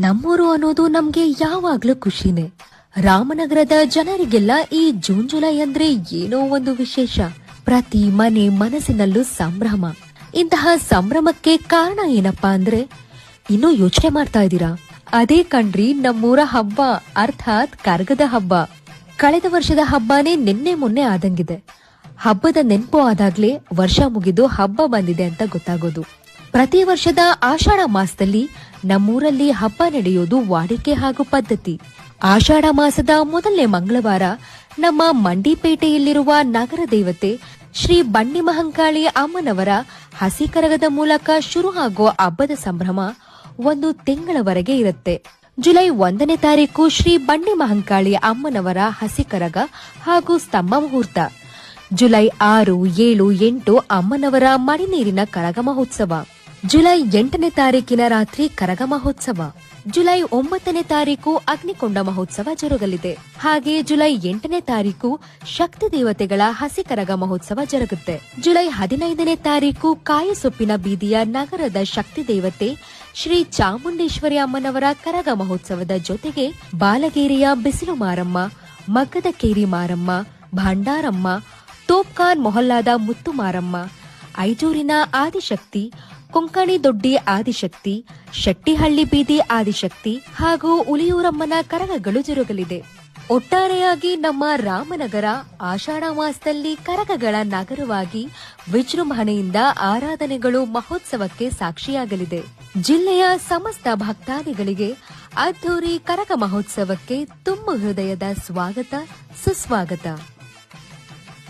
ನಮ್ಮೂರು ಅನ್ನೋದು ನಮ್ಗೆ ಯಾವಾಗ್ಲೂ ಖುಷಿನೇ. ರಾಮನಗರದ ಜನರಿಗೆಲ್ಲ ಈ ಜೂನ್ ಜುಲೈ ಅಂದ್ರೆ ಏನೋ ಒಂದು ವಿಶೇಷ. ಪ್ರತಿ ಮನೆ ಮನಸ್ಸಿನಲ್ಲೂ ಸಂಭ್ರಮ. ಇಂತಹ ಸಂಭ್ರಮಕ್ಕೆ ಕಾರಣ ಏನಪ್ಪಾ ಅಂದ್ರೆ ಇನ್ನೂ ಯೋಚನೆ ಮಾಡ್ತಾ ಇದ್ದೀರಾ? ಅದೇ ಕಣ್ರಿ ನಮ್ಮೂರ ಹಬ್ಬ, ಅರ್ಥಾತ್ ಕರಗದ ಹಬ್ಬ. ಕಳೆದ ವರ್ಷದ ಹಬ್ಬನೇ ನಿನ್ನೆ ಮೊನ್ನೆ ಆದಂಗಿದೆ. ಹಬ್ಬದ ನೆನಪು ಆದಾಗ್ಲೇ ವರ್ಷ ಮುಗಿದು ಹಬ್ಬ ಬಂದಿದೆ ಅಂತ ಗೊತ್ತಾಗೋದು. ಪ್ರತಿ ವರ್ಷದ ಆಷಾಢ ಮಾಸದಲ್ಲಿ ನಮ್ಮೂರಲ್ಲಿ ಹಬ್ಬ ನಡೆಯೋದು ವಾಡಿಕೆ ಹಾಗೂ ಪದ್ಧತಿ. ಆಷಾಢ ಮಾಸದ ಮೊದಲನೇ ಮಂಗಳವಾರ ನಮ್ಮ ಮಂಡಿಪೇಟೆಯಲ್ಲಿರುವ ನಗರ ದೇವತೆ ಶ್ರೀ ಬಂಡಿ ಮಹಂಕಾಳಿ ಅಮ್ಮನವರ ಹಸಿ ಕರಗದ ಮೂಲಕ ಶುರು ಆಗೋ ಹಬ್ಬದ ಸಂಭ್ರಮ ಒಂದು ತಿಂಗಳವರೆಗೆ ಇರುತ್ತೆ. ಜುಲೈ 1ನೇ ತಾರೀಕು ಶ್ರೀ ಬಂಡಿ ಮಹಂಕಾಳಿ ಅಮ್ಮನವರ ಹಸಿ ಕರಗ ಹಾಗೂ ಸ್ತಂಭ ಮುಹೂರ್ತ. ಜುಲೈ 6, 7, 8 ಅಮ್ಮನವರ ಮಡಿನೀರಿನ ಕರಗ ಮಹೋತ್ಸವ. ಜುಲೈ 8ನೇ ತಾರೀಕಿನ ರಾತ್ರಿ ಕರಗ ಮಹೋತ್ಸವ. ಜುಲೈ 9ನೇ ತಾರೀಕು ಅಗ್ನಿಕೊಂಡ ಮಹೋತ್ಸವ ಜರುಗಲಿದೆ. ಹಾಗೆ ಜುಲೈ 8ನೇ ತಾರೀಕು ಶಕ್ತಿ ದೇವತೆಗಳ ಹಸಿ ಕರಗ ಮಹೋತ್ಸವ ಜರುಗುತ್ತೆ. ಜುಲೈ 15ನೇ ತಾರೀಕು ಕಾಯಸೊಪ್ಪಿನ ಬೀದಿಯ ನಗರದ ಶಕ್ತಿ ದೇವತೆ ಶ್ರೀ ಚಾಮುಂಡೇಶ್ವರಿ ಅಮ್ಮನವರ ಕರಗ ಮಹೋತ್ಸವದ ಜೊತೆಗೆ ಬಾಲಗೇರಿಯ ಬಿಸಿಲು ಮಾರಮ್ಮ, ಮಗ್ಗದ ಕೇರಿ ಮಾರಮ್ಮ, ಭಂಡಾರಮ್ಮ, ತೋಪ್ಕಾನ್ ಮೊಹಲ್ಲಾದ ಮುತ್ತು ಮಾರಮ್ಮ, ಐಜೂರಿನ ಆದಿಶಕ್ತಿ, ಕೊಂಕಣಿ ದೊಡ್ಡಿ ಆದಿಶಕ್ತಿ, ಶೆಟ್ಟಿಹಳ್ಳಿ ಬೀದಿ ಆದಿಶಕ್ತಿ ಹಾಗೂ ಉಲಿಯೂರಮ್ಮನ ಕರಗಗಳು ಜರುಗಲಿದೆ. ಒಟ್ಟಾರೆಯಾಗಿ ನಮ್ಮ ರಾಮನಗರ ಆಷಾಢ ಮಾಸದಲ್ಲಿ ಕರಗಗಳ ನಗರವಾಗಿ ವಿಜೃಂಭಣೆಯಿಂದ ಆರಾಧನೆಗಳು ಮಹೋತ್ಸವಕ್ಕೆ ಸಾಕ್ಷಿಯಾಗಲಿದೆ. ಜಿಲ್ಲೆಯ ಸಮಸ್ತ ಭಕ್ತಾದಿಗಳಿಗೆ ಅದ್ದೂರಿ ಕರಗ ಮಹೋತ್ಸವಕ್ಕೆ ತುಂಬ ಹೃದಯದ ಸ್ವಾಗತ, ಸುಸ್ವಾಗತ.